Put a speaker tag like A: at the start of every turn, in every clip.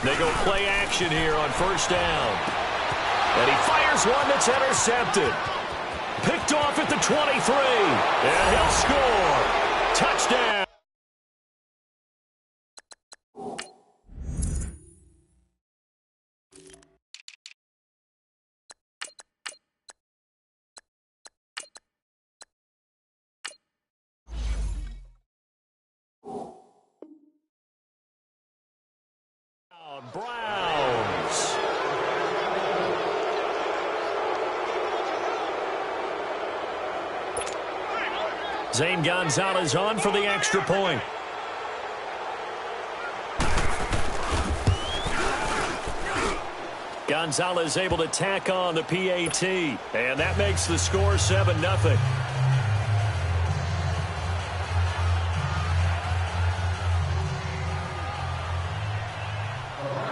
A: They go play action here on first down. And he fires one that's intercepted. Picked off at the 23. And he'll score. Touchdown. Browns. Zane Gonzalez on for the extra point. Gonzalez able to tack on the PAT, and that makes the score 7-0.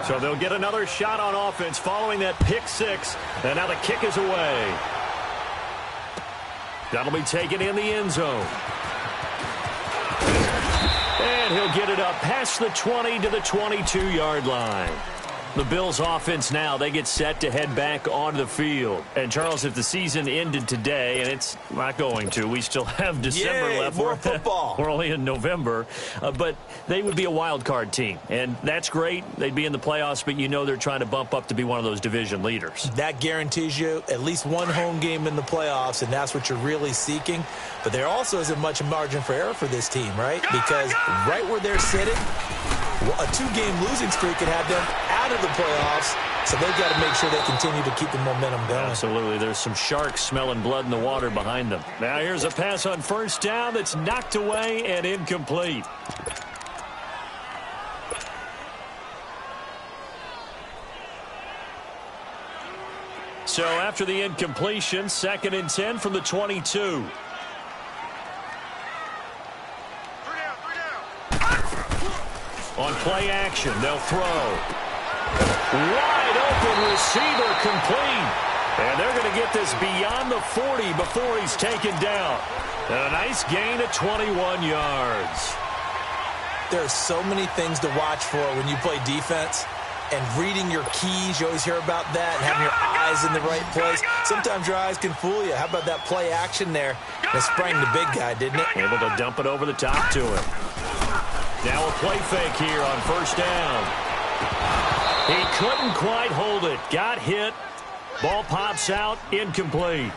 A: So they'll get another shot on offense following that pick six. And now the kick is away. That'll be taken in the end zone. And he'll get it up past the 20 to the 22-yard line. The Bills offense now, they get set to head back onto the field. And, Charles, if the season ended today, and it's not going to, we still have December left.
B: More football.
A: We're only in November. But they would be a wild card team. And that's great. They'd be in the playoffs, but you know they're trying to bump up to be one of those division leaders.
B: That guarantees you at least one home game in the playoffs, and that's what you're really seeking. But there also isn't much margin for error for this team, right? Because right where they're sitting, a two-game losing streak could have them out of the playoffs, so they've got to make sure they continue to keep the momentum going.
A: Absolutely. There's some sharks smelling blood in the water behind them. Now here's a pass on first down that's knocked away and incomplete. So after the incompletion, 2nd and 10 from the 22. On play action, they'll throw. Wide open receiver complete. And they're going to get this beyond the 40 before he's taken down. And a nice gain of 21 yards.
B: There are so many things to watch for when you play defense. And reading your keys, you always hear about that, and having your eyes in the right place. Sometimes your eyes can fool you. How about that play action there? It sprang the big guy, didn't it?
A: Able to dump it over the top to him. Now a play fake here on first down. He couldn't quite hold it. Got hit. Ball pops out. Incomplete.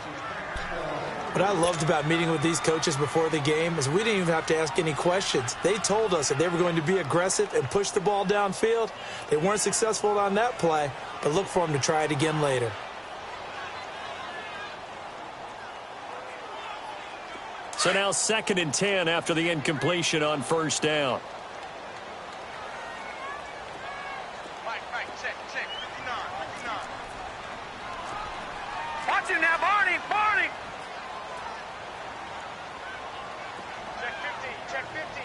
B: What I loved about meeting with these coaches before the game is we didn't even have to ask any questions. They told us that they were going to be aggressive and push the ball downfield. They weren't successful on that play, but look for them to try it again later.
A: So now 2nd and 10 after the incompletion on first down.
C: Watch him now, Barney! Barney! Check 50.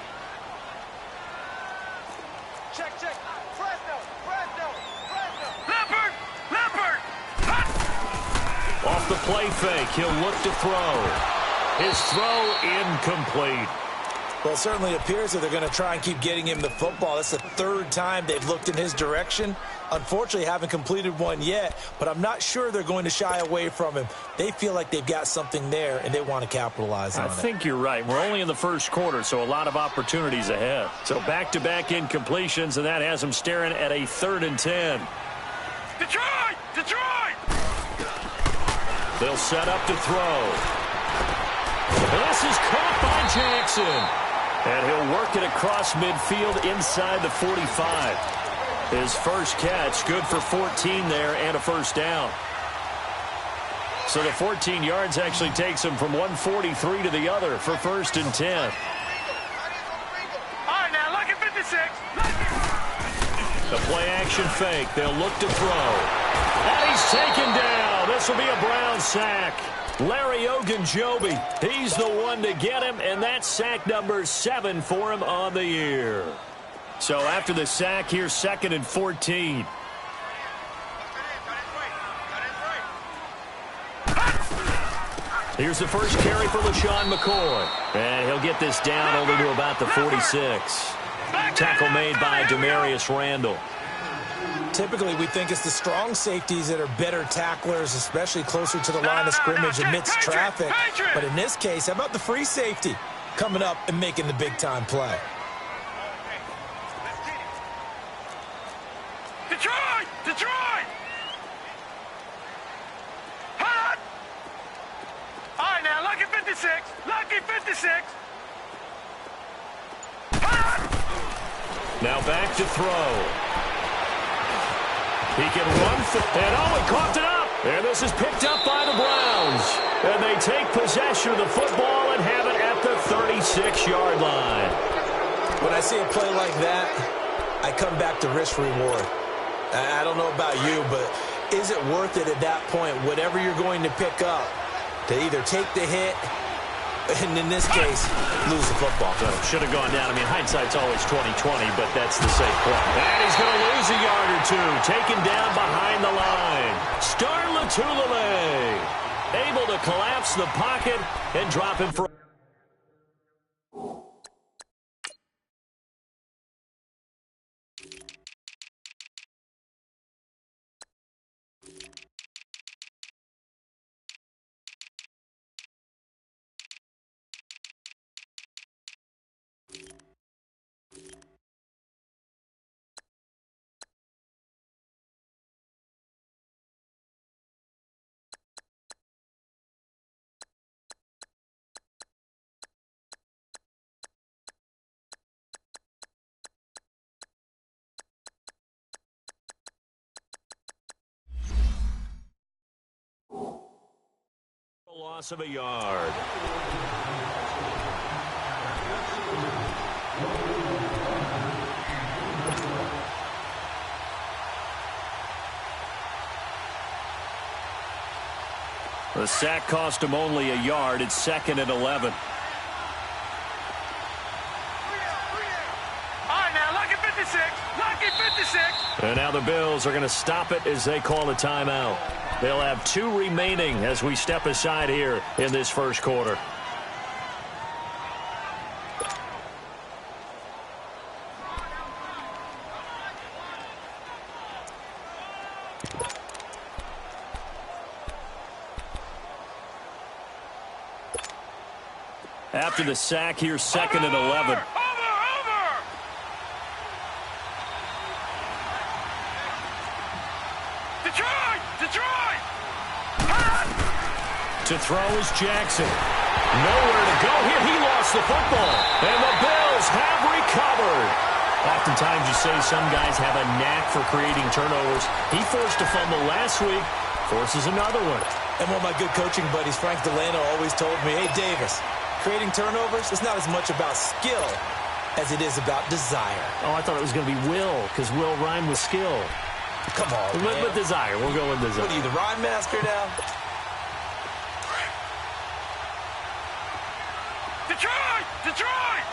C: Check. Fresno. Leopard!
A: Off the play fake, he'll look to throw. His throw incomplete.
B: Well, it certainly appears that they're going to try and keep getting him the football. That's the 3rd time they've looked in his direction. Unfortunately, haven't completed one yet, but I'm not sure they're going to shy away from him. They feel like they've got something there, and they want to capitalize on it.
A: I think you're right. We're only in the first quarter, so a lot of opportunities ahead. So back-to-back incompletions, and that has them staring at a 3rd and 10.
C: Detroit!
A: They'll set up to throw. This is caught by Jackson. And he'll work it across midfield inside the 45. His first catch, good for 14 there and a first down. So the 14 yards actually takes him from 143 to the other for 1st and 10.
C: All right, now, look at 56.
A: The play action fake. They'll look to throw. And he's taken down. This will be a Brown sack. Larry Ogunjobi, he's the one to get him, and that's sack number 7 for him on the year. So after the sack, here's 2nd and 14. Here's the first carry for LaShawn McCoy. And he'll get this down only to about the 46. Tackle made by Demarius Randall.
B: Typically, we think it's the strong safeties that are better tacklers, especially closer to the line of scrimmage amidst traffic. But in this case, how about the free safety coming up and making the big-time play?
C: Detroit! Detroit! Hot! All right, now, lucky 56. Lucky 56. Hot!
A: Now back to throw. He can run for, and he coughed it up. And this is picked up by the Browns. And they take possession of the football and have it at the 36-yard line.
B: When I see a play like that, I come back to risk reward. I don't know about you, but is it worth it at that point, whatever you're going to pick up, to either take the hit, and in this case, lose the football?
A: So should have gone down. I mean, hindsight's always 20/20, but that's the safe play. And he's going to lose a yard or two. Taken down behind the line. Star Latulele able to collapse the pocket and drop him for... Loss of a yard. The sack cost him only a yard. It's 2nd and 11.
C: All right, now, lucky 56. Lucky 56.
A: And now the Bills are going to stop it as they call a timeout. They'll have 2 remaining as we step aside here in this first quarter. After the sack, here's 2nd and 11.
C: Over! Detroit! Detroit! Hot!
A: To throw is Jackson. Nowhere to go here. He lost the football. And the Bills have recovered. Oftentimes you say some guys have a knack for creating turnovers. He forced a fumble last week. Forces another one.
B: And one of my good coaching buddies, Frank Delano, always told me, hey, Davis, creating turnovers is not as much about skill as it is about desire.
A: Oh, I thought it was going to be will, because will rhyme with skill.
B: Come on, man.
A: With desire. We'll go with desire.
B: What are you, the rhyme master now?
C: Detroit! Detroit!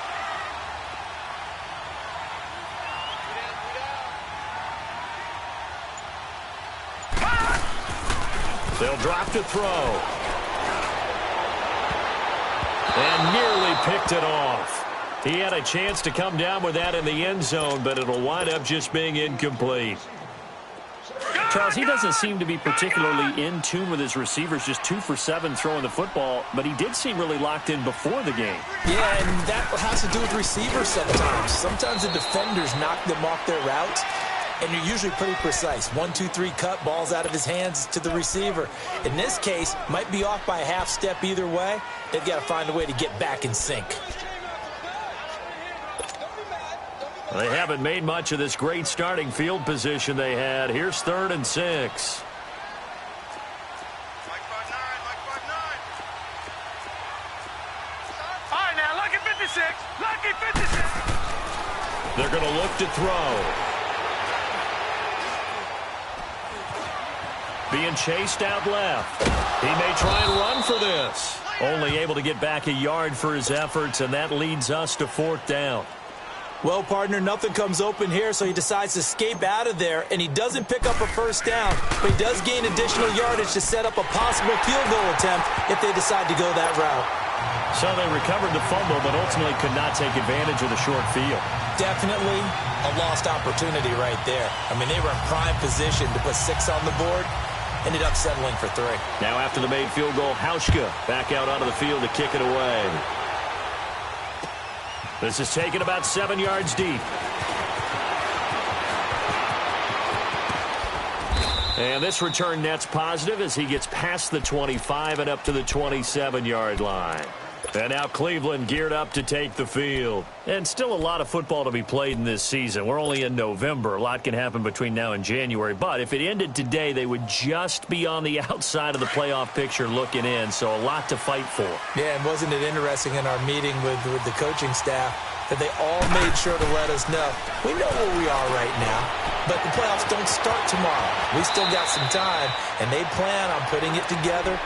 A: They'll drop to throw. And nearly picked it off. He had a chance to come down with that in the end zone, but it'll wind up just being incomplete. Charles, he doesn't seem to be particularly in tune with his receivers, just 2 for 7 throwing the football, but he did seem really locked in before the game.
B: Yeah, and that has to do with receivers sometimes. Sometimes the defenders knock them off their routes, and you're usually pretty precise. 1, 2, 3 cut, balls out of his hands to the receiver. In this case, might be off by a half step either way. They've got to find a way to get back in sync.
A: They haven't made much of this great starting field position they had. Here's 3rd and 6.
C: Like 5'9", like 5'9". All right, now, lucky 56. Lucky 56.
A: They're going to look to throw. Being chased out left. He may try and run for this. Only able to get back a yard for his efforts, and that leads us to 4th down.
B: Well, partner, nothing comes open here, so he decides to escape out of there, and he doesn't pick up a first down, but he does gain additional yardage to set up a possible field goal attempt if they decide to go that route.
A: So they recovered the fumble, but ultimately could not take advantage of the short field.
B: Definitely a lost opportunity right there. I mean, they were in prime position to put 6 on the board. Ended up settling for 3.
A: Now after the made field goal, Hauschka back out onto the field to kick it away. This is taken about 7 yards deep. And this return net's positive as he gets past the 25 and up to the 27-yard line. And now Cleveland geared up to take the field. And still a lot of football to be played in this season. We're only in November. A lot can happen between now and January. But if it ended today, they would just be on the outside of the playoff picture looking in. So a lot to fight for.
B: Yeah, and wasn't it interesting in our meeting with the coaching staff that they all made sure to let us know, we know where we are right now, but the playoffs don't start tomorrow. We still got some time, and they plan on putting it together,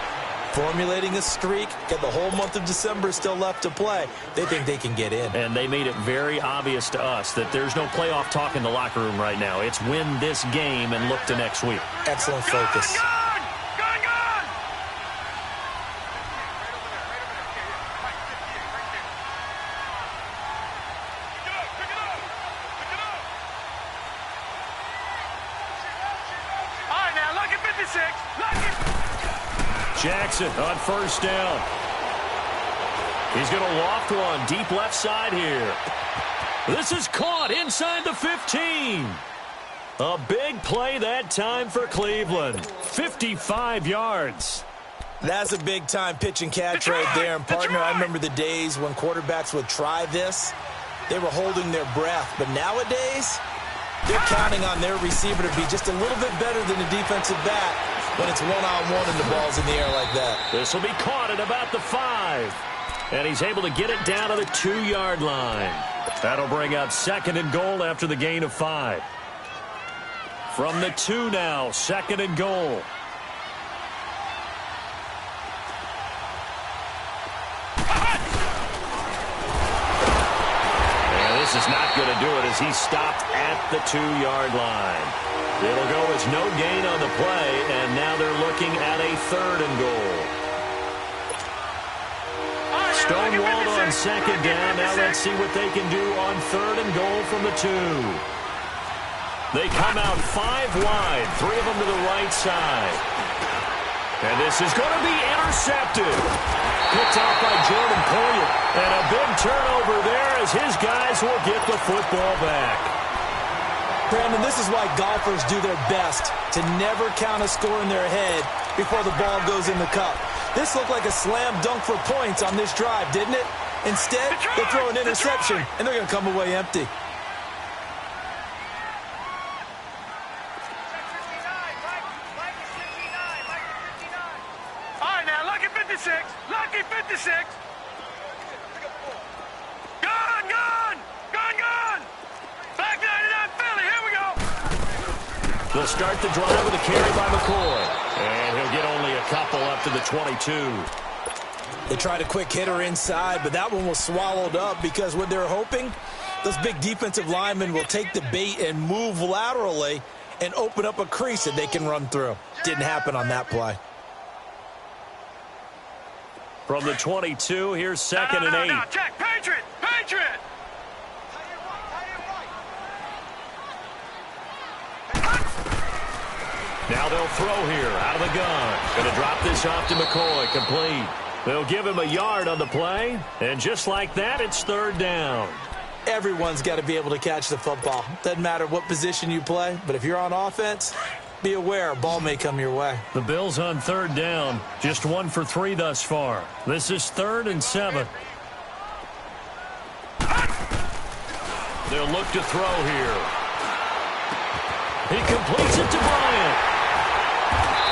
B: formulating a streak, got the whole month of December still left to play. They think they can get in. And
A: they made it very obvious to us that there's no playoff talk in the locker room right now. It's win this game and look to next week.
B: Excellent focus.
A: Jackson on first down. He's going to loft one deep left side here. This is caught inside the 15. A big play that time for Cleveland. 55 yards.
B: That's a big-time pitch and catch right there. And, partner, I remember the days when quarterbacks would try this. They were holding their breath. But nowadays, they're counting on their receiver to be just a little bit better than the defensive back when it's one-on-one and the ball's in the air like that.
A: This will be caught at about the 5. And he's able to get it down to the 2-yard line. That'll bring out 2nd and goal after the gain of 5. From the 2 now, 2nd and goal. And this is not going to do it as he stopped at the 2-yard line. It'll go as no gain on the play, and now they're looking at a 3rd and goal. Stonewalled on 2nd down. Now let's see what they can do on 3rd and goal from the 2. They come out 5 wide, 3 of them to the right side. And this is going to be intercepted. Picked off by Jordan Poyer. And a big turnover there as his guys will get the football back.
B: Brandon, this is why golfers do their best to never count a score in their head before the ball goes in the cup. This looked like a slam dunk for points on this drive, didn't it? Instead, they throw an interception, and they're going to come away empty.
C: All right, now, lucky 56. Lucky 56. Gone. Back 99 Philly. Here we go.
A: They'll start the drive with a carry by McCoy. And he'll get only a couple up to the 22.
B: They tried a quick hitter inside, but that one was swallowed up because what they're hoping, those big defensive linemen will take the bait and move laterally and open up a crease that they can run through. Didn't happen on that play.
A: From the 22, here's 2nd and 8.
C: No, Jack, Patriot.
A: Now they'll throw here out of the gun. Going to drop this off to McCoy. Complete. They'll give him a yard on the play. And just like that, it's 3rd down.
B: Everyone's got to be able to catch the football. Doesn't matter what position you play, but if you're on offense, be aware a ball may come your way.
A: The Bills on 3rd down. Just 1 for 3 thus far. This is 3rd and 7. They'll look to throw here. He completes it to Bryant.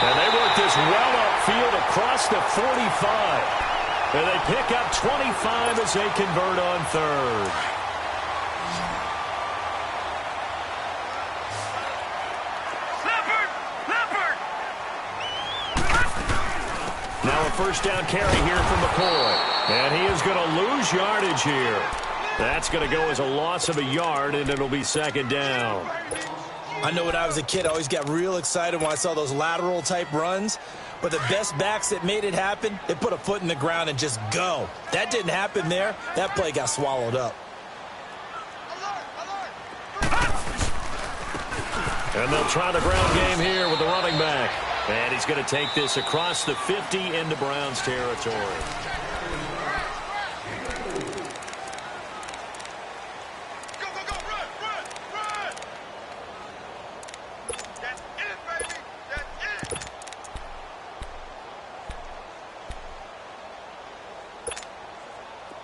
A: And they work this well upfield across the 45. And they pick up 25 as they convert on 3rd.
C: Leopard!
A: Now a 1st down carry here from McCoy. And he is going to lose yardage here. That's going to go as a loss of a yard, and it'll be 2nd down.
B: I know when I was a kid, I always got real excited when I saw those lateral-type runs. But the best backs that made it happen, they put a foot in the ground and just go. That didn't happen there. That play got swallowed up.
A: And they'll try the ground game here with the running back. And he's going to take this across the 50 into Browns territory.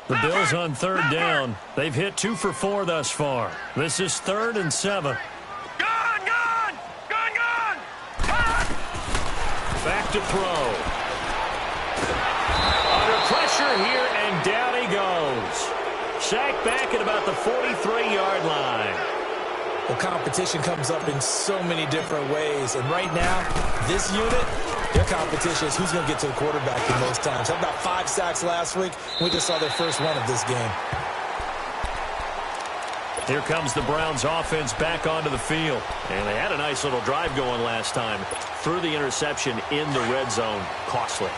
A: The Bills on third down. They've hit 2 for 4 thus far. This is 3rd and 7. Back to throw. Under pressure here, and down he goes. Sacked back at about the 43-yard line.
B: Well, competition comes up in so many different ways. And right now, this unit, their competition is who's going to get to the quarterback the most times. Had about 5 sacks last week. We just saw their first one of this game.
A: Here comes the Browns offense back onto the field. And they had a nice little drive going last time. Threw the interception in the red zone. Costly.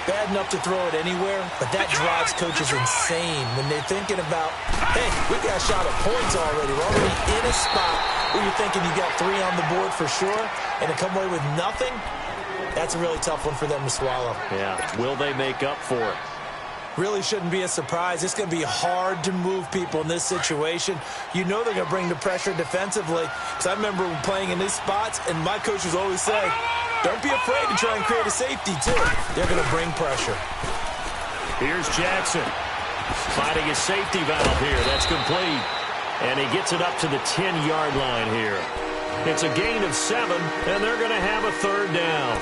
B: Bad enough to throw it anywhere, but that drives coaches insane when they're thinking about, hey, we got a shot at points already. We're already in a spot where you're thinking you got 3 on the board for sure, and to come away with nothing, that's a really tough one for them to swallow.
A: Yeah, will they make up for it?
B: Really shouldn't be a surprise. It's going to be hard to move people in this situation. You know they're going to bring the pressure defensively. Because I remember playing in these spots, and my coaches always say, don't be afraid to try and create a safety, too. They're going to bring pressure.
A: Here's Jackson. Finding his safety valve here. That's complete. And he gets it up to the 10-yard line here. It's a gain of 7, and they're going to have a 3rd down.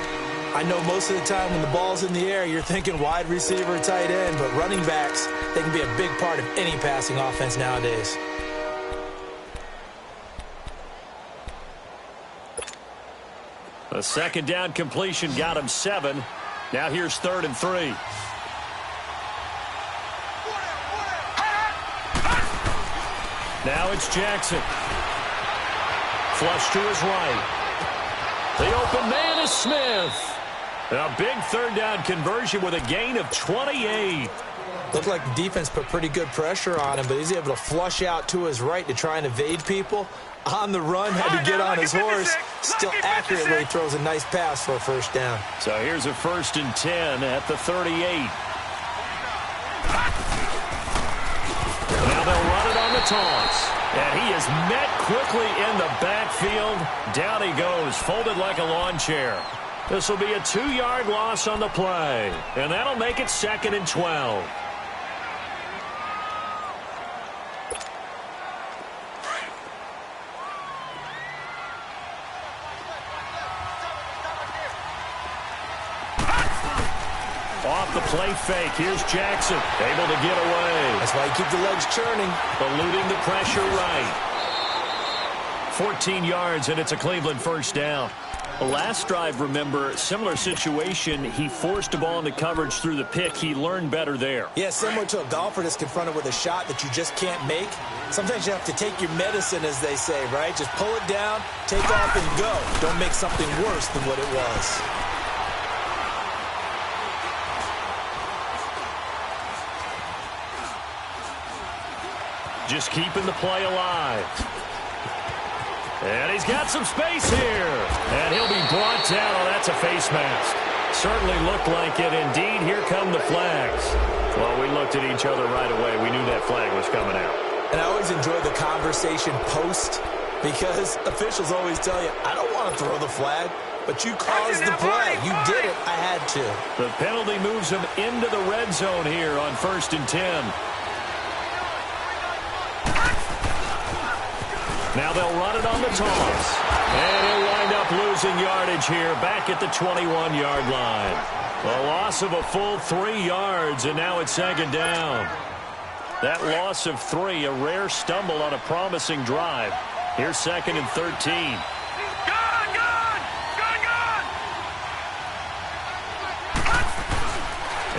B: I know most of the time when the ball's in the air, you're thinking wide receiver, tight end, but running backs, they can be a big part of any passing offense nowadays.
A: A 2nd down completion got him 7. Now here's 3rd and 3. Now it's Jackson. Flush to his right. The open man is Smith. A big 3rd down conversion with a gain of 28.
B: Looked like the defense put pretty good pressure on him, but he's able to flush out to his right to try and evade people. On the run, had to get on his horse. Still accurately throws a nice pass for a 1st down.
A: So here's a 1st and 10 at the 38. Now they'll run it on the toss. And he is met quickly in the backfield. Down he goes, folded like a lawn chair. This will be a 2-yard loss on the play. And that'll make it 2nd and 12. Off the play fake. Here's Jackson. Able to get away.
B: That's why you keep the legs churning.
A: Eluding the pressure right. 14 yards, and it's a Cleveland 1st down. The last drive, remember, similar situation. He forced a ball into coverage through the pick. He learned better there.
B: Yeah, similar to a golfer that's confronted with a shot that you just can't make. Sometimes you have to take your medicine, as they say, right? Just pull it down, take off, and go. Don't make something worse than what it was.
A: Just keeping the play alive. And he's got some space here. And he'll be brought down. Oh, that's a face mask. Certainly looked like it. Indeed, here come the flags. Well, we looked at each other right away. We knew that flag was coming out.
B: And I always enjoy the conversation post because officials always tell you, I don't want to throw the flag, but you caused the play. You did it. I had to.
A: The penalty moves him into the red zone here on 1st and 10. Now they'll run it on the toss. And he'll wind up losing yardage here back at the 21-yard line. A loss of a full 3 yards, and now it's 2nd down. That loss of 3, a rare stumble on a promising drive. Here's 2nd and 13.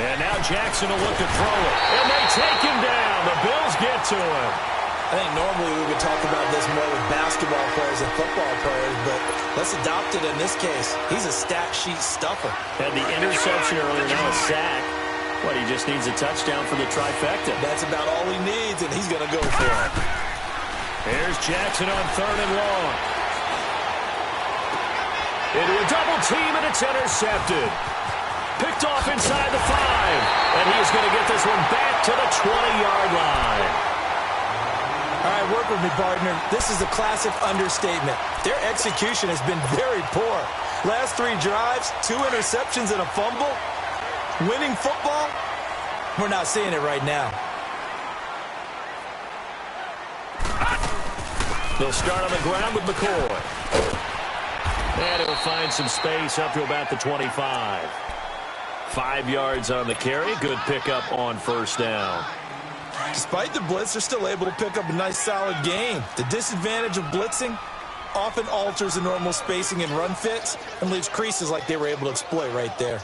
A: And now Jackson will look to throw it. And they take him down. The Bills get to him.
B: I think normally we would talk about this more with basketball players and football players, but let's adopt it in this case. He's a stat sheet stuffer.
A: Had the interception earlier, now a sack. What, he just needs a touchdown for the trifecta.
B: That's about all he needs, and he's going to go for it.
A: Here's Jackson on 3rd and long. Into a double team, and it's intercepted. Picked off inside the 5, and he's going to get this one back to the 20-yard line.
B: All right, work with me, partner. This is a classic understatement. Their execution has been very poor. Last 3 drives, 2 interceptions and a fumble. Winning football? We're not seeing it right now.
A: They'll start on the ground with McCoy. And he'll find some space up to about the 25. 5 yards on the carry. Good pickup on 1st down.
B: Despite the blitz, they're still able to pick up a nice, solid gain. The disadvantage of blitzing often alters the normal spacing and run fits and leaves creases like they were able to exploit right there.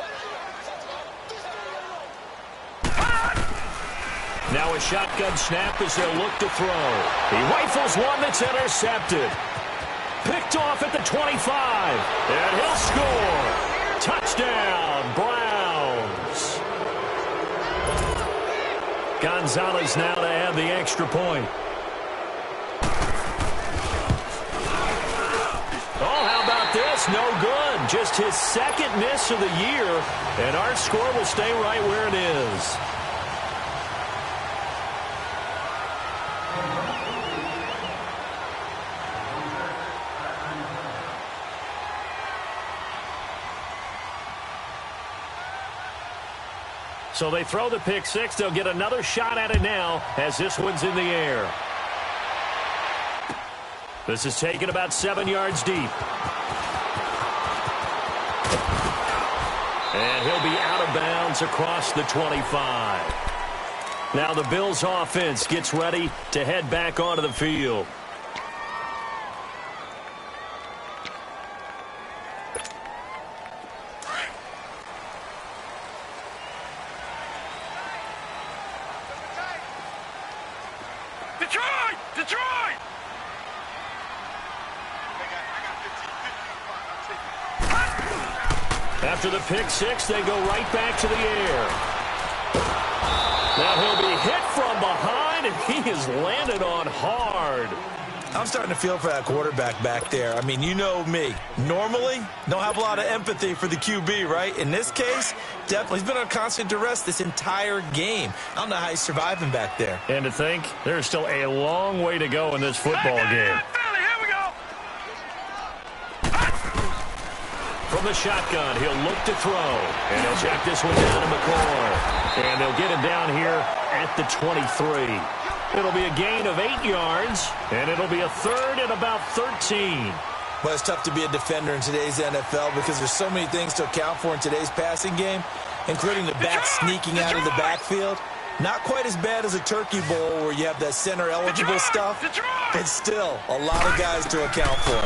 A: Now a shotgun snap as they'll look to throw. He rifles one that's intercepted. Picked off at the 25. And he'll score. Touchdown, Browns. Gonzalez now to add the extra point. Oh, how about this? No good. Just his 2nd miss of the year. And our score will stay right where it is. So they throw the pick 6. They'll get another shot at it now as this one's in the air. This is taken about 7 yards deep. And he'll be out of bounds across the 25. Now the Bills offense gets ready to head back onto the field.
C: Detroit!
A: After the pick 6, they go right back to the air. Now he'll be hit from behind, and he is landed on hard.
B: I'm starting to feel for that quarterback back there. I mean, you know me. Normally, don't have a lot of empathy for the QB, right? In this case, definitely. He's been on constant duress this entire game. I don't know how he's surviving back there.
A: And to think, there's still a long way to go in this football game.
C: Here we go.
A: From the shotgun, he'll look to throw. And he'll check this one down to McCoy. And they'll get him down here at the 23. It'll be a gain of 8 yards, and it'll be a 3rd and about 13.
B: Well, it's tough to be a defender in today's NFL because there's so many things to account for in today's passing game, including the back sneaking out of the backfield. Not quite as bad as a turkey bowl where you have that center-eligible stuff, but still a lot of guys to account for.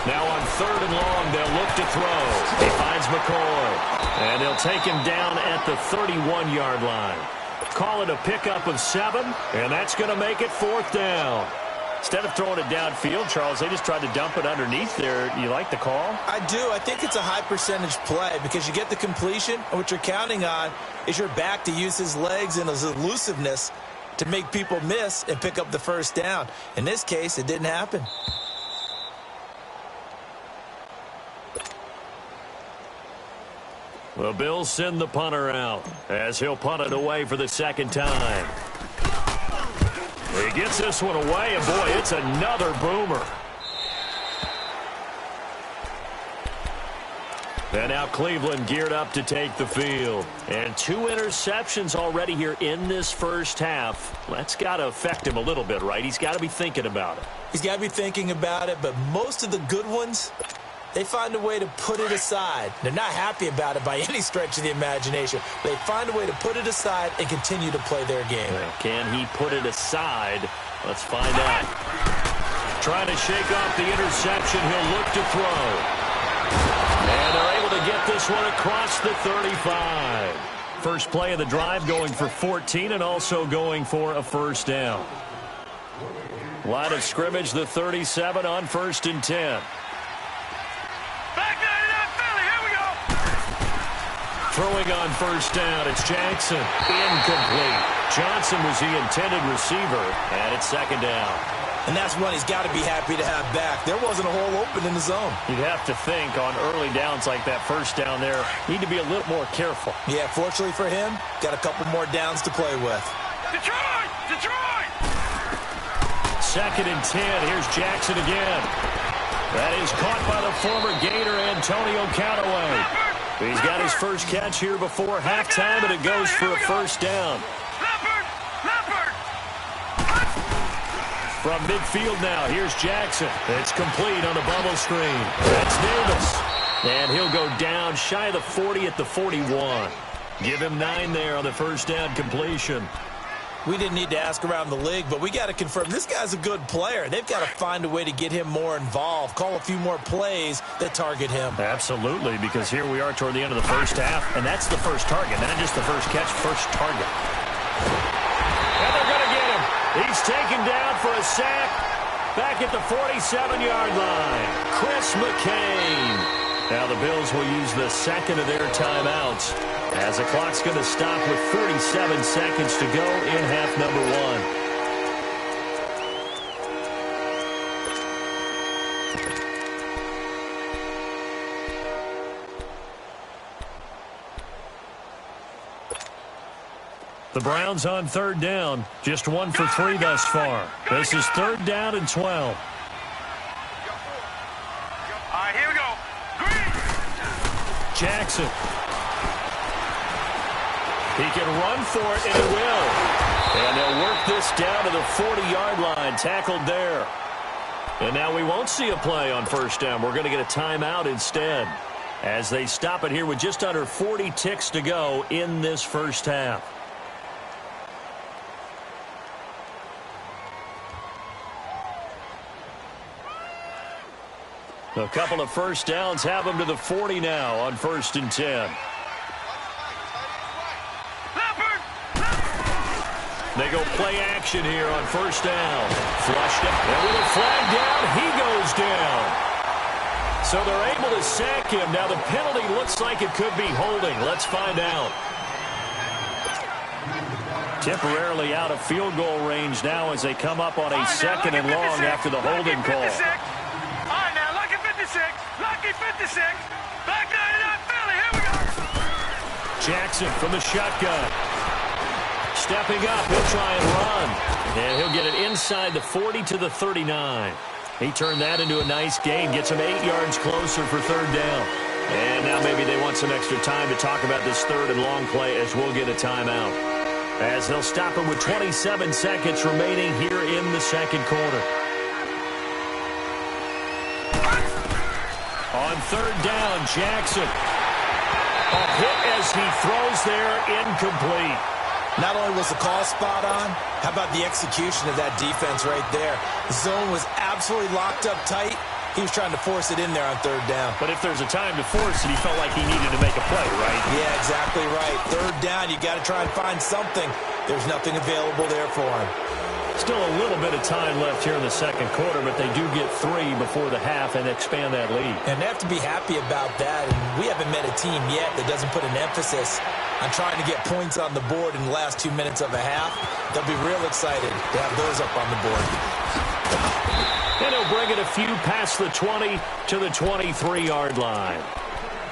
A: Now on 3rd and long, they'll look to throw. He finds McCoy, and they'll take him down at the 31-yard line. Call it a pickup of 7, and that's going to make it 4th down. Instead of throwing it downfield, Charles, they just tried to dump it underneath there. You like the call?
B: I do. I think it's a high-percentage play because you get the completion, and what you're counting on is your back to use his legs and his elusiveness to make people miss and pick up the 1st down. In this case, it didn't happen.
A: The Bills send the punter out as he'll punt it away for the 2nd time. He gets this one away, and boy, it's another boomer. And now Cleveland geared up to take the field. And 2 interceptions already here in this 1st half. That's got to affect him a little bit, right? He's got to be thinking about it.
B: He's got to be thinking about it, but most of the good ones, they find a way to put it aside. They're not happy about it by any stretch of the imagination. They find a way to put it aside and continue to play their game.
A: Can he put it aside? Let's find out. Trying to shake off the interception. He'll look to throw. And they're able to get this one across the 35. First play of the drive going for 14 and also going for a 1st down. Line of scrimmage, the 37 on 1st and 10.
C: Back there to that Philly. Here we go.
A: Throwing on 1st down, it's Jackson. Incomplete. Johnson was the intended receiver, and it's 2nd down.
B: And that's one he's got to be happy to have back. There wasn't a hole open in the zone.
A: You'd have to think on early downs like that 1st down there, need to be a little more careful.
B: Yeah, fortunately for him, got a couple more downs to play with.
C: Detroit! Detroit!
A: 2nd and 10. Here's Jackson again. That is caught by the former Gator, Antonio Callaway. He's got his first catch here before halftime, and it goes for a 1st down. From midfield now, here's Jackson. It's complete on the bubble screen. That's Davis. And he'll go down shy of the 40 at the 41. Give him 9 there on the 1st down completion.
B: We didn't need to ask around the league, but we got to confirm this guy's a good player. They've got to find a way to get him more involved, call a few more plays that target him. Absolutely, because here we are toward the end of the 1st half, and that's the first target, not just the first catch, first target.
A: And they're going to get him. He's taken down for a sack back at the 47-yard line. Chris McCain. Now the Bills will use the 2nd of their timeouts as the clock's going to stop with 47 seconds to go in half number 1. The Browns on 3rd down. Just 1 for 3 thus far. This is 3rd down and 12.
C: All right, here we go. Green.
A: Jackson. He can run for it, and he will. And they'll work this down to the 40-yard line. Tackled there. And now we won't see a play on 1st down. We're going to get a timeout instead as they stop it here with just under 40 ticks to go in this 1st half. A couple of 1st downs have them to the 40 now on 1st and 10. They go play action here on 1st down. Flushed it. And with a flag down, he goes down. So they're able to sack him. Now the penalty looks like it could be holding. Let's find out. Temporarily out of field goal range now as they come up on a 2nd and long after the holding call.
C: Lucky 56. Back there to that Philly. Here we go.
A: Jackson from the shotgun. Stepping up, he'll try and run. And he'll get it inside the 40 to the 39. He turned that into a nice gain. Gets him 8 yards closer for 3rd down. And now maybe they want some extra time to talk about this 3rd and long play as we'll get a timeout. As they'll stop him with 27 seconds remaining here in the 2nd quarter. On 3rd down, Jackson. A hit as he throws there, incomplete.
B: Not only was the call spot on, how about the execution of that defense right there? The zone was absolutely locked up tight. He was trying to force it in there on 3rd down.
A: But if there's a time to force it, he felt like he needed to make a play, right?
B: Yeah, exactly right. 3rd down, you got to try and find something. There's nothing available there for him.
A: Still a little bit of time left here in the 2nd quarter, but they do get 3 before the half and expand that lead.
B: And they have to be happy about that. And we haven't met a team yet that doesn't put an emphasis on trying to get points on the board in the last 2 minutes of a half. They'll be real excited to have those up on the board.
A: And he'll bring it a few past the 20 to the 23-yard line.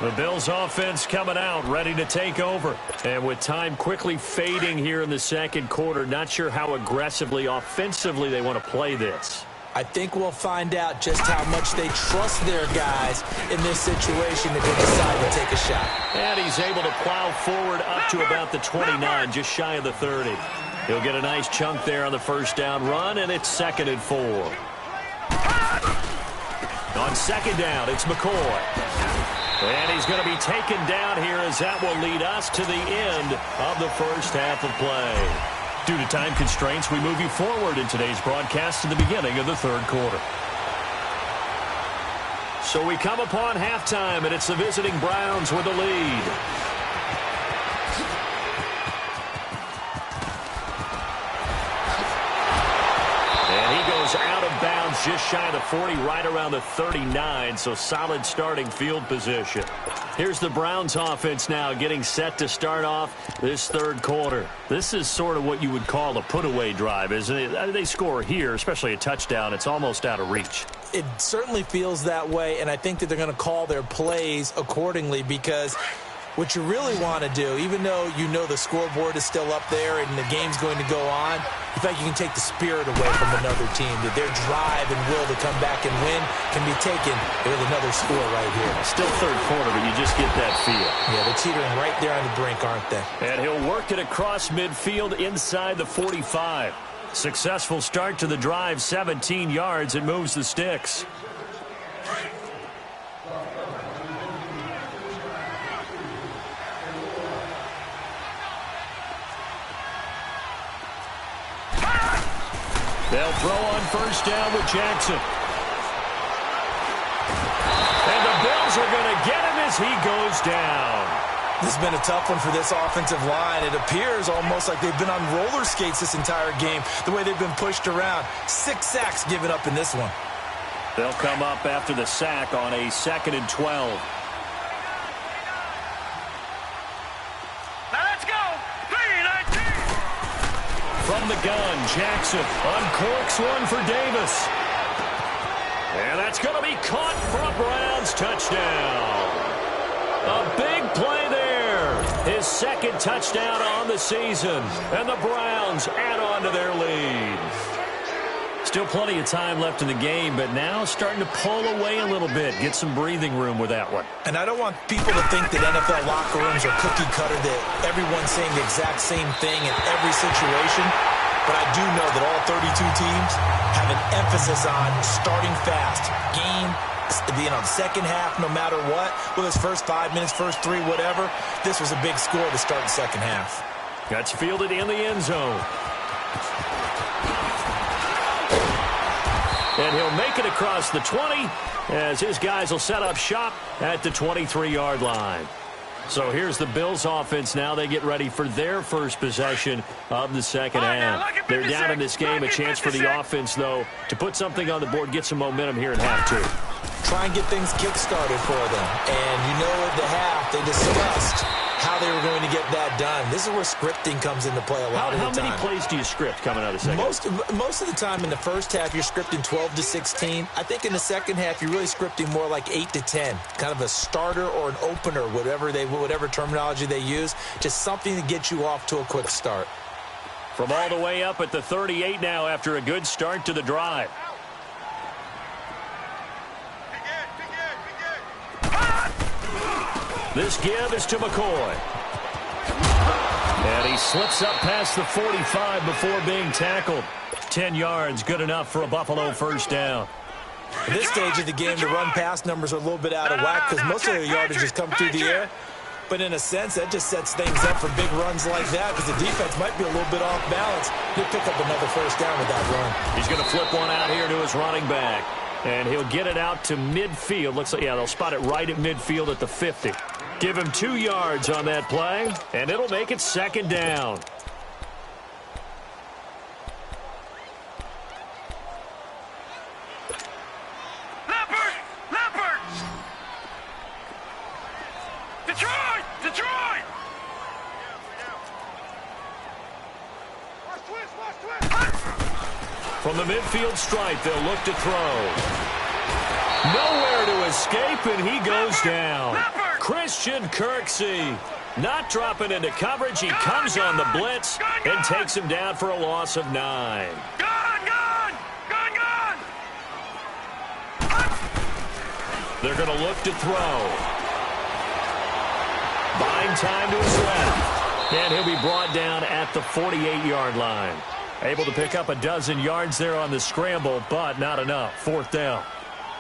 A: The Bills offense coming out, ready to take over. And with time quickly fading here in the 2nd quarter, not sure how aggressively, offensively they want to play this.
B: I think we'll find out just how much they trust their guys in this situation if they decide to take a shot.
A: And he's able to plow forward up to about the 29, just shy of the 30. He'll get a nice chunk there on the 1st down run, and it's 2nd and 4. On 2nd down, it's McCoy. And he's going to be taken down here as that will lead us to the end of the 1st half of play. Due to time constraints, we move you forward in today's broadcast to the beginning of the 3rd quarter. So we come upon halftime, and it's the visiting Browns with the lead. just shy of the 40, right around the 39, so solid starting field position. Here's the Browns offense now getting set to start off this third quarter. This is sort of what you would call a put-away drive, isn't it? They score here, especially a touchdown. It's almost out of reach.
B: It certainly feels that way, and I think that they're going to call their plays accordingly because what you really want to do, even though you know the scoreboard is still up there and the game's going to go on, you think you can take the spirit away from another team, that their drive and will to come back and win can be taken with another score right here.
A: Still third quarter, but you just get that feel.
B: Yeah, they're teetering right there on the brink, aren't they? And
A: he'll work it across midfield inside the 45. Successful start to the drive, 17 yards. It moves the sticks. They'll throw on first down with Jackson. And the Bills are going to get him as he goes down.
B: This has been a tough one for this offensive line. It appears almost like they've been on roller skates this entire game, the way they've been pushed around. 6 sacks given up in this one.
A: They'll come up after the sack on a 2nd and 12. From the gun, Jackson uncorks one for Davis. And that's going to be caught for a Browns touchdown. A big play there. His 2nd touchdown on the season. And the Browns add on to their lead. Still plenty of time left in the game, but now starting to pull away a little bit. Get some breathing room with that one.
B: And I don't want people to think that NFL locker rooms are cookie cutter, that everyone's saying the exact same thing in every situation. But I do know that all 32 teams have an emphasis on starting fast. Game, second half, no matter what. Whether it's first 5 minutes, first 3, whatever. This was a big score to start the second half.
A: That's fielded in the end zone. And he'll make it across the 20 as his guys will set up shop at the 23-yard line. So here's the Bills offense now. They get ready for their first possession of the second half. They're down in this game. A chance for the offense, though, to put something on the board, get some momentum here in half two.
B: Try and get things kick-started for them. And you know at the half they discussed how they were going to get that done. This is where scripting comes into play a lot of the time.
A: How many plays do you script coming out of second?
B: Most of the time in the first half, you're scripting 12 to 16. I think in the second half, you're really scripting more like 8 to 10. Kind of a starter or an opener, whatever terminology they use. Just something to get you off to a quick start.
A: From all the way up at the 38 now after a good start to the drive. This give is to McCoy. And he slips up past the 45 before being tackled. 10 yards, good enough for a Buffalo first down.
B: At this stage of the game, the run-pass numbers are a little bit out of whack because most of the yardage has come through the air. But in a sense, that just sets things up for big runs like that because the defense might be a little bit off balance. He'll pick up another first down with that run.
A: He's going to flip one out here to his running back. And he'll get it out to midfield. Looks like, yeah, they'll spot it right at midfield at the 50. Give him 2 yards on that play, and it'll make it second down.
C: Leopard! Detroit!
A: From the midfield stripe, they'll look to throw. Nowhere to escape, and he goes down. Christian Kirksey not dropping into coverage. He comes on the blitz and takes him down for a loss of 9.
C: Gone!
A: They're going to look to throw. Buying time to his left. And he'll be brought down at the 48-yard line. Able to pick up a dozen yards there on the scramble, but not enough. Fourth down.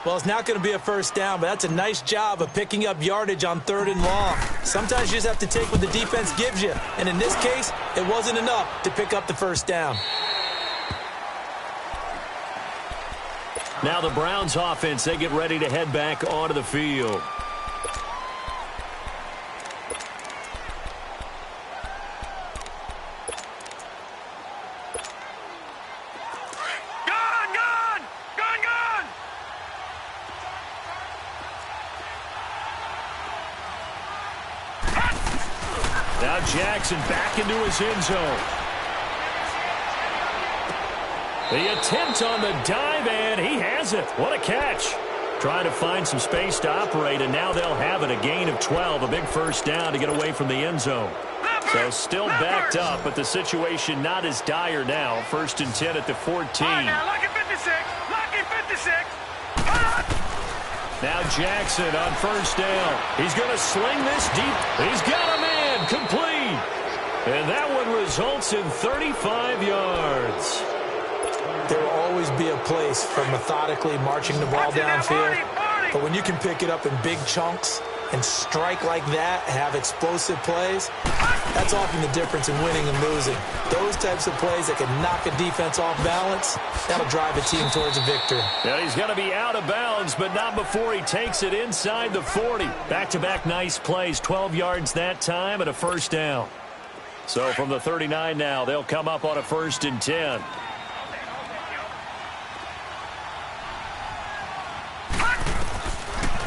B: Well, it's not going to be a first down, but that's a nice job of picking up yardage on 3rd and long. Sometimes you just have to take what the defense gives you. And in this case, it wasn't enough to pick up the first down.
A: Now the Browns offense, they get ready to head back onto the field.
C: Gone!
A: Now Jackson back into his end zone. The attempt on the dive, and he has it. What a catch. Trying to find some space to operate, and now they'll have it. A gain of 12, a big first down to get away from the end zone. So still backed up, but the situation not as dire now. 1st and 10 at the 14.
C: Now, lucky 56. Lucky 56.
A: Now Jackson on 1st down. He's going to sling this deep. He's got a man complete. And that one results in 35 yards.
B: There will always be a place for methodically marching the ball downfield. But when you can pick it up in big chunks and strike like that, have explosive plays, that's often the difference in winning and losing. Those types of plays that can knock a defense off balance, that'll drive a team towards a victory.
A: Yeah, he's going to be out of bounds, but not before he takes it inside the 40. Back-to-back nice plays, 12 yards that time and a first down. So from the 39 now, they'll come up on a 1st and 10.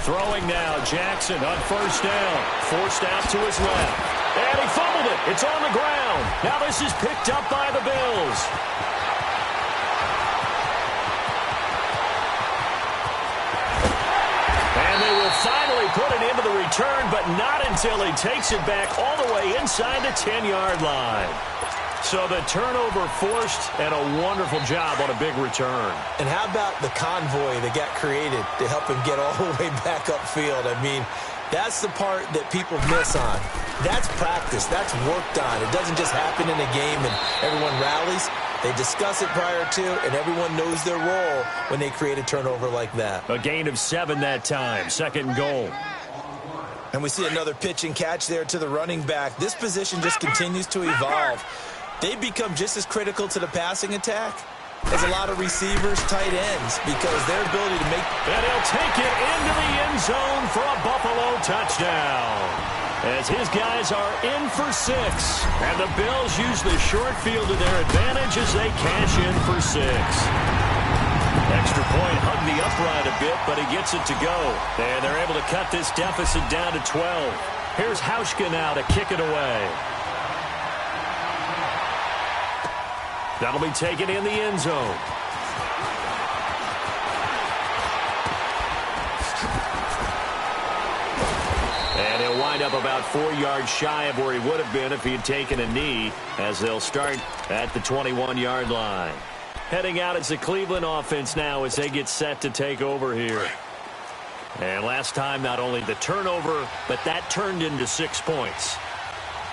A: Throwing now, Jackson on 1st down. Forced out to his left. And he fumbled it. It's on the ground. Now this is picked up by the Bills. And they will finally put it into the return, but not until he takes it back all the way inside the 10-yard line. So the turnover forced, and a wonderful job on a big return.
B: And how about the convoy that got created to help him get all the way back upfield? I mean, that's the part that people miss on. That's practice. That's worked on. It doesn't just happen in a game and everyone rallies. They discuss it prior to, and everyone knows their role when they create a turnover like that.
A: A gain of 7 that time. 2nd and goal.
B: And we see another pitch and catch there to the running back. This position just continues to evolve. They become just as critical to the passing attack as a lot of receivers, tight ends, because their ability to make...
A: And he'll take it into the end zone for a Buffalo touchdown. As his guys are in for 6. And the Bills use the short field to their advantage as they cash in for 6. Extra point hugged the upright a bit, but he gets it to go. And they're able to cut this deficit down to 12. Here's Hauschka now to kick it away. That'll be taken in the end zone. And he'll wind up about 4 yards shy of where he would have been if he had taken a knee, as they'll start at the 21-yard line. Heading out as the Cleveland offense now as they get set to take over here. And last time, not only the turnover, but that turned into 6 points.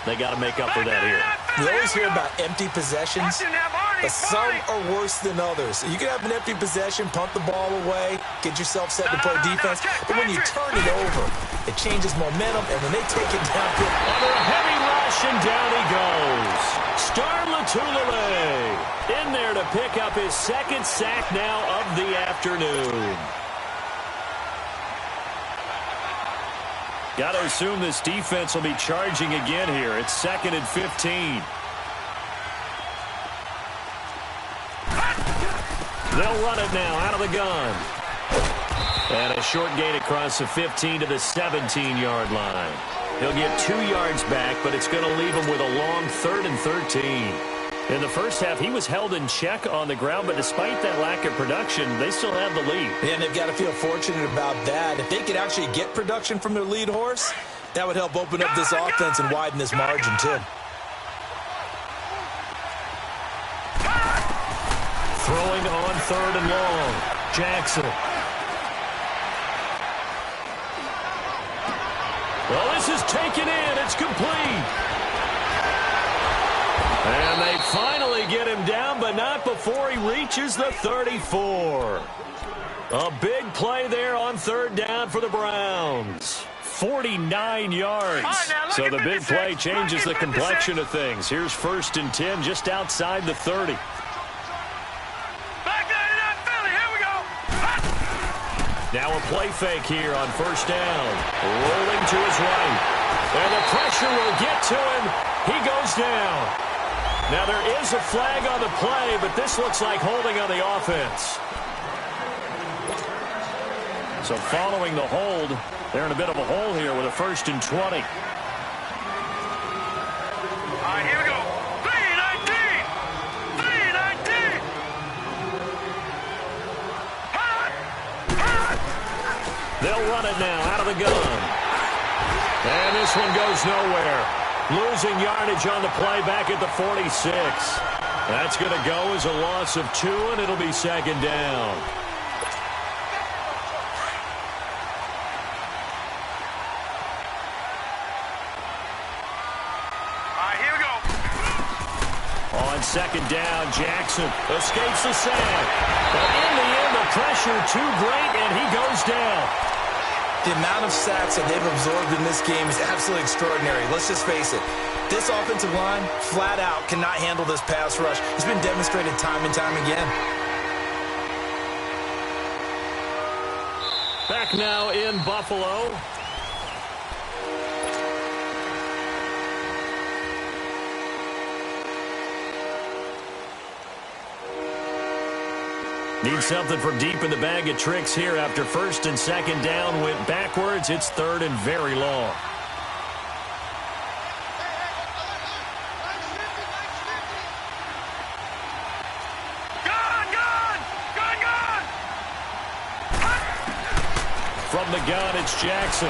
A: They got to make up for that here.
B: You always hear about empty possessions, but some are worse than others. You can have an empty possession, punt the ball away, get yourself set to play defense, but when you turn it over, it changes momentum, and when they take it downfield,
A: under a heavy rush, and down he goes. Star Latulippe in there to pick up his 2nd sack now of the afternoon. Got to assume this defense will be charging again here. It's 2nd and 15. They'll run it now out of the gun. And a short gain across the 15 to the 17-yard line. He'll get 2 yards back, but it's going to leave him with a long 3rd and 13. In the first half, he was held in check on the ground, but despite that lack of production, they still have the lead.
B: And they've got to feel fortunate about that. If they could actually get production from their lead horse, that would help open up this offense and widen this margin, too.
A: Throwing on 3rd and long. Jackson. Well, this is taken in. It's complete. And they finally get him down, but not before he reaches the 34. A big play there on 3rd down for the Browns. 49 yards. So the big play changes the complexion of things. Here's 1st and 10 just outside the 30. Now a play fake here on 1st down. Rolling to his right. And the pressure will get to him. He goes down. Now there is a flag on the play, but this looks like holding on the offense. So following the hold, they're in a bit of a hole here with a 1st and 20. He'll run it now out of the gun. And this one goes nowhere. Losing yardage on the play back at the 46. That's going to go as a loss of 2, and it'll be second down. Second down, Jackson escapes the sack. But in the end, the pressure too great, and he goes down.
B: The amount of sacks that they've absorbed in this game is absolutely extraordinary. Let's just face it. This offensive line, flat out, cannot handle this pass rush. It's been demonstrated time and time again.
A: Back now in Buffalo. Need something from deep in the bag of tricks here after first and second down went backwards. It's third and very long. From the gun, it's Jackson.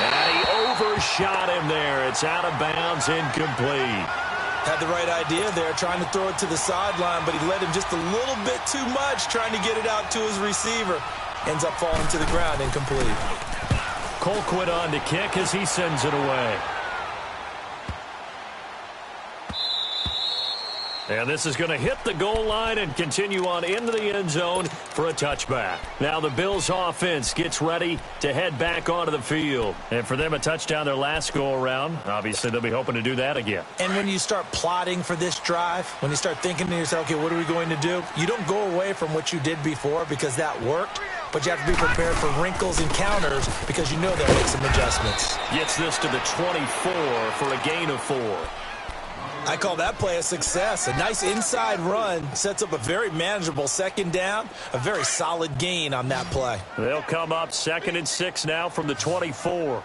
A: And he overshot him there. It's out of bounds, incomplete.
B: Had the right idea there, trying to throw it to the sideline, but he led him just a little bit too much, trying to get it out to his receiver. Ends up falling to the ground, incomplete.
A: Colquitt on to kick as he sends it away. And this is going to hit the goal line and continue on into the end zone for a touchback. Now the Bills offense gets ready to head back onto the field. And for them, a touchdown their last go-around. Obviously, they'll be hoping to do that again.
B: And when you start plotting for this drive, when you start thinking to yourself, okay, what are we going to do? You don't go away from what you did before because that worked. But you have to be prepared for wrinkles and counters because you know they'll make some adjustments.
A: Gets this to the 24 for a gain of 4.
B: I call that play a success. A nice inside run sets up a very manageable second down. A very solid gain on that play.
A: They'll come up 2nd and 6 now from the 24.
C: All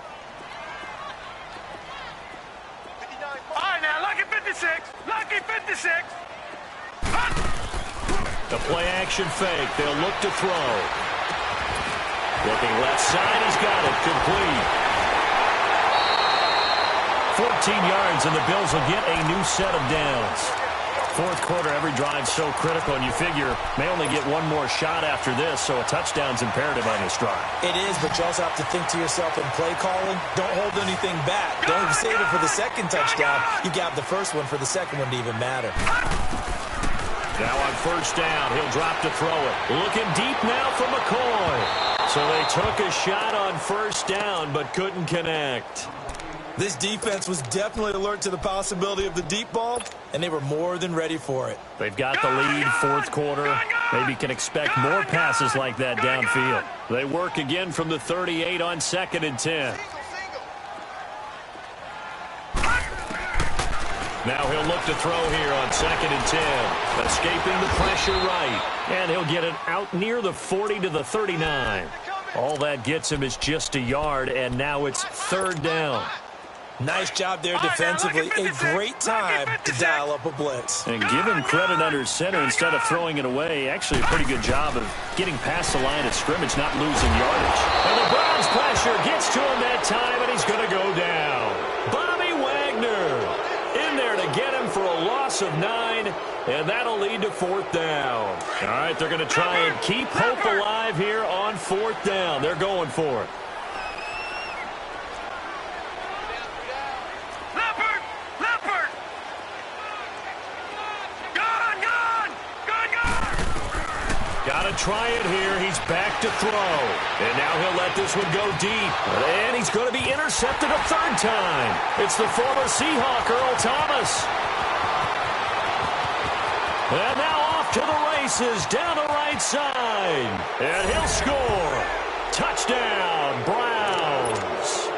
C: right, now, lucky 56. Lucky 56.
A: The play action fake. They'll look to throw. Looking left side. He's got it. Complete. 14 yards, and the Bills will get a new set of downs. Fourth quarter, every drive so critical, and you figure may only get one more shot after this, so a touchdown's imperative on this drive.
B: It is, but you also have to think to yourself in play calling, don't hold anything back. Don't save it for the second touchdown. You got the first one for the second one to even matter.
A: Now on first down, he'll drop to throw it. Looking deep now for McCoy. So they took a shot on first down, but couldn't connect.
B: This defense was definitely alert to the possibility of the deep ball, and they were more than ready for it.
A: They've got the lead, fourth quarter. Maybe can expect more passes like that downfield. They work again from the 38 on 2nd and 10. Now he'll look to throw here on 2nd and 10. Escaping the pressure right. And he'll get it out near the 40 to the 39. All that gets him is just a yard, and now it's third down.
B: Nice job there defensively. A great time to dial up a blitz.
A: And give him credit under center instead of throwing it away. Actually a pretty good job of getting past the line of scrimmage, not losing yardage. And the Browns pressure gets to him that time, and he's going to go down. Bobby Wagner in there to get him for a loss of 9, and that'll lead to fourth down. All right, they're going to try and keep hope alive here on fourth down. They're going for it. Try it here. He's back to throw. And now he'll let this one go deep. And he's going to be intercepted a third time. It's the former Seahawk, Earl Thomas. And now off to the races down the right side. And he'll score. Touchdown, Browns.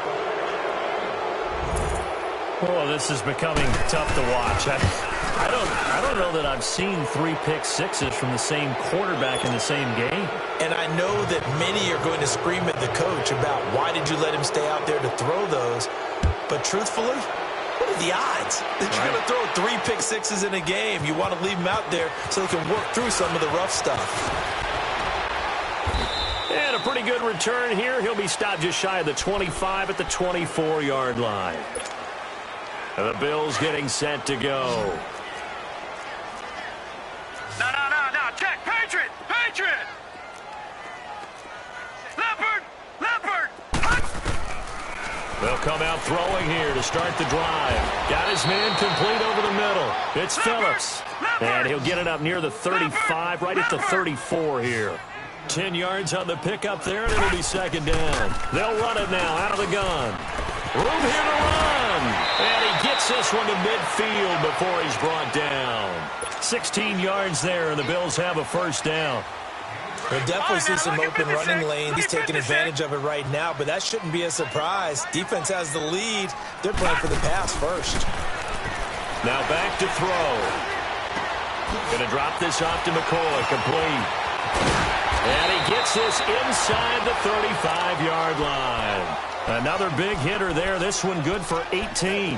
A: Oh, this is becoming tough to watch. I don't know that I've seen 3 pick sixes from the same quarterback in the same game.
B: And I know that many are going to scream at the coach about why did you let him stay out there to throw those. But truthfully, what are the odds that you're going to throw 3 pick sixes in a game? You want to leave him out there so they can work through some of the rough stuff.
A: pretty good return here. He'll be stopped just shy of the 25 at the 24-yard line. And the Bills getting set to go.
C: No. Check. Patriot. Leopard.
A: They'll come out throwing here to start the drive. Got his man complete over the middle. It's Phillips. And he'll get it up near the 35, right at the 34 here. 10 yards on the pickup there, and it'll be second down. They'll run it now out of the gun. Room here to run. And he gets this one to midfield before he's brought down. 16 yards there, and the Bills have a first down.
B: We'll definitely see some open running lanes. He's taking advantage of it right now, but that shouldn't be a surprise. Defense has the lead. They're playing for the pass first.
A: Now back to throw. Going to drop this off to McCoy. Complete. And he gets this inside the 35-yard line. Another big hitter there. This one good for 18.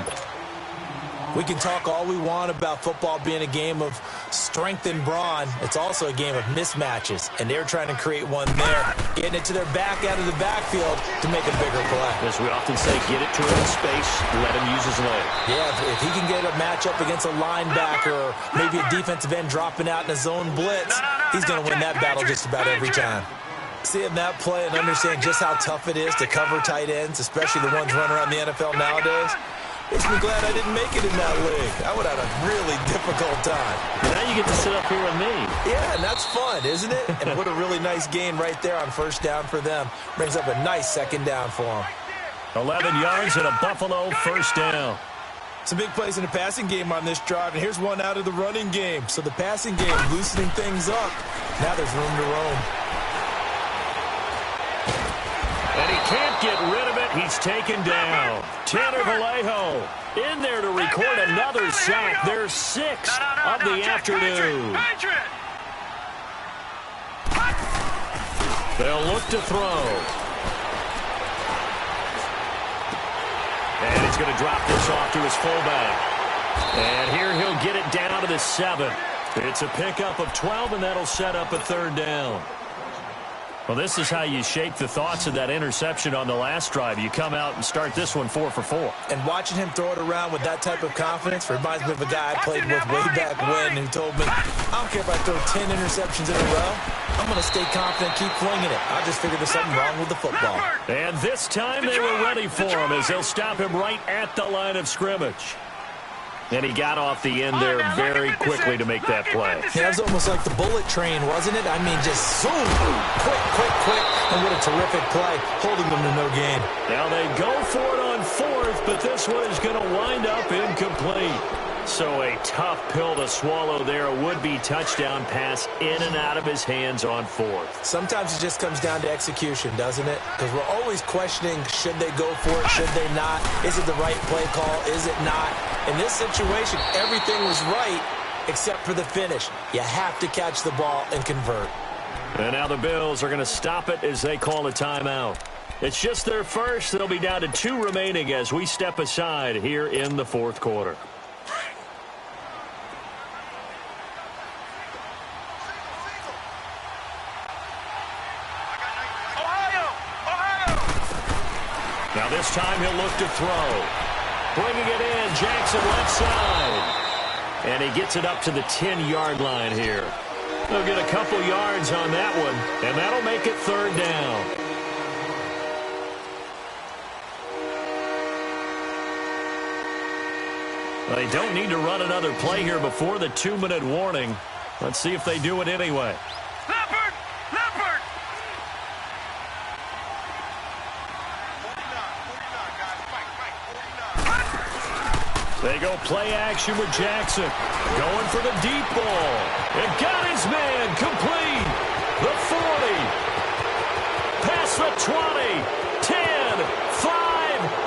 B: We can talk all we want about football being a game of strength and brawn. It's also a game of mismatches, and they're trying to create one there, getting it to their back out of the backfield to make a bigger play.
A: As we often say, get it to him in space, let him use his leg.
B: Yeah, if he can get a matchup against a linebacker or maybe a defensive end dropping out in a zone blitz, he's going to win that battle just about every time. Seeing that play and understanding just how tough it is to cover tight ends, especially the ones running around the NFL nowadays, makes me glad I didn't make it in that league. I would have had a really difficult time.
A: Now you get to sit up here with me.
B: Yeah, and that's fun, isn't it? And what a really nice gain right there on first down for them. Brings up a nice second down for them.
A: 11 yards and a Buffalo first down.
B: Some big plays in the passing game on this drive, and here's one out of the running game. So the passing game loosening things up. Now there's room to roam.
A: And he can't get rid of it. He's taken down. Tanner Vallejo in there to record another sack. There's 6 of the afternoon. They'll look to throw. And he's going to drop this off to his fullback. And here he'll get it down to the 7. It's a pickup of 12, and that'll set up a third down. Well, this is how you shape the thoughts of that interception on the last drive. You come out and start this one 4 for 4.
B: And watching him throw it around with that type of confidence reminds me of a guy I played with way back when who told me, I don't care if I throw 10 interceptions in a row. I'm going to stay confident, keep flinging it. I just figured there's something wrong with the football.
A: And this time they were ready for him as they'll stop him right at the line of scrimmage. And he got off the end there very quickly to make that play.
B: Yeah, it was almost like the bullet train, wasn't it? I mean, just zoom, quick, and what a terrific play, holding them to no gain. Now
A: they go for it on 4th, but this one is going to wind up incomplete. So a tough pill to swallow there. A would-be touchdown pass in and out of his hands on 4th.
B: Sometimes it just comes down to execution, doesn't it? Because we're always questioning, should they go for it, should they not? Is it the right play call, is it not? In this situation, everything was right except for the finish. You have to catch the ball and convert.
A: And now the Bills are going to stop it as they call a timeout. It's just their first. They'll be down to 2 remaining as we step aside here in the 4th quarter. Now this time he'll look to throw. Bringing it in, Jackson left side. And he gets it up to the 10-yard line here. They'll get a couple yards on that one, and that'll make it third down. Well, they don't need to run another play here before the 2-minute warning. Let's see if they do it anyway. They go play action with Jackson. Going for the deep ball. And got his man complete. The 40. Past the 20. 10. 5.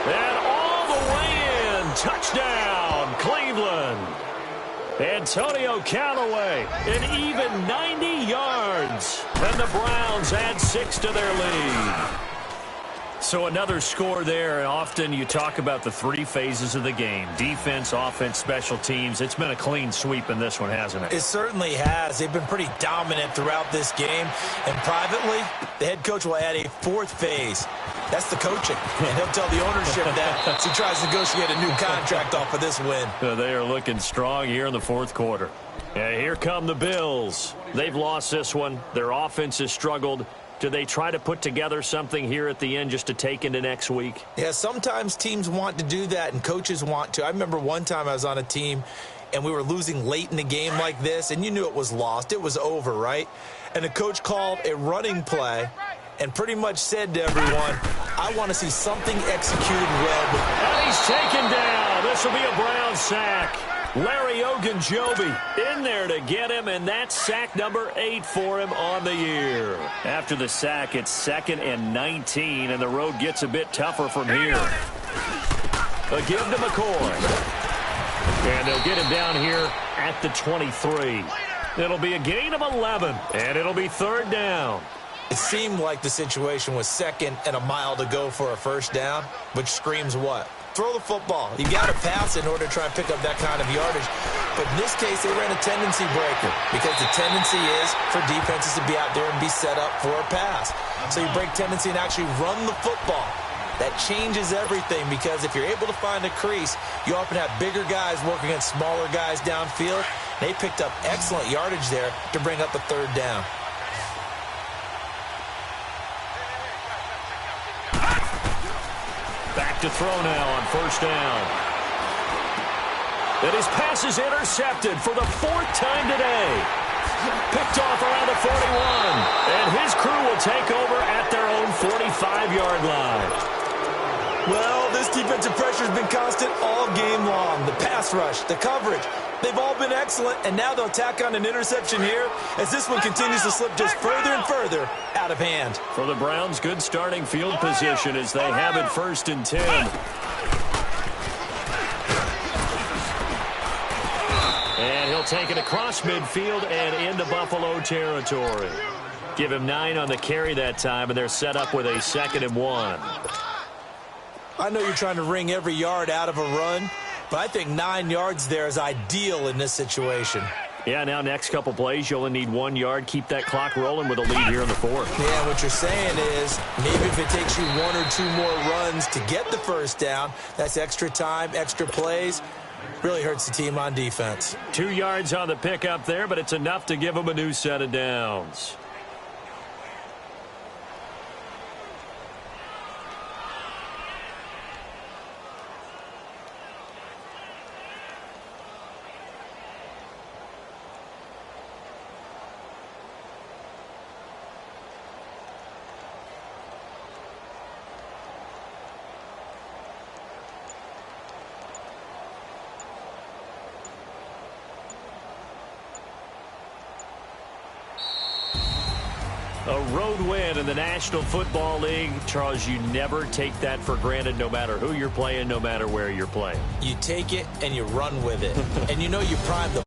A: And all the way in. Touchdown, Cleveland. Antonio Callaway, an even 90 yards. And the Browns add 6 to their lead. So another score there, and often you talk about the three phases of the game: defense, offense, special teams. It's been a clean sweep in this one, hasn't it?
B: It certainly has. They've been pretty dominant throughout this game. And privately, the head coach will add a fourth phase. That's the coaching. And he'll tell the ownership that as he tries to negotiate a new contract off of this win.
A: They are looking strong here in the fourth quarter. And here come the Bills. They've lost this one. Their offense has struggled. Do they try to put together something here at the end just to take into next week?
B: Yeah, sometimes teams want to do that and coaches want to. I remember one time I was on a team and we were losing late in the game like this, and you knew it was lost. It was over, right? And the coach called a running play and pretty much said to everyone, I want to see something executed well.
A: And he's taken down. This will be a Brown sack. Larry Ogunjobi in there to get him, and that's sack number 8 for him on the year. After the sack, it's 2nd and 19, and the road gets a bit tougher from here. A give to McCoy. And they'll get him down here at the 23. It'll be a gain of 11, and it'll be 3rd down.
B: It seemed like the situation was 2nd and a mile to go for a first down, which screams what? Throw the football. You got to pass in order to try and pick up that kind of yardage. But in this case, they ran a tendency breaker because the tendency is for defenses to be out there and be set up for a pass. So you break tendency and actually run the football. That changes everything because if you're able to find a crease, you often have bigger guys working against smaller guys downfield. They picked up excellent yardage there to bring up the 3rd down.
A: Back to throw now on first down. And his pass is intercepted for the 4th time today. Picked off around the 41. And his crew will take over at their own 45-yard line.
B: Well, this defensive pressure has been constant all game long. The pass rush, the coverage, they've all been excellent, and now they'll tack on an interception here as this one continues to slip just further and further out of hand.
A: For the Browns, good starting field position as they have it 1st and 10. And he'll take it across midfield and into Buffalo territory. Give him 9 on the carry that time, and they're set up with a 2nd and 1.
B: I know you're trying to wring every yard out of a run, but I think 9 yards there is ideal in this situation.
A: Yeah, now next couple plays, you only need 1 yard. Keep that clock rolling with a lead here in the 4th.
B: Yeah, what you're saying is maybe if it takes you 1 or 2 more runs to get the first down, that's extra time, extra plays. Really hurts the team on defense.
A: 2 yards on the pickup there, but it's enough to give them a new set of downs. A road win in the National Football League. Charles, you never take that for granted no matter who you're playing, no matter where you're playing.
B: You take it and you run with it. And you know you prime the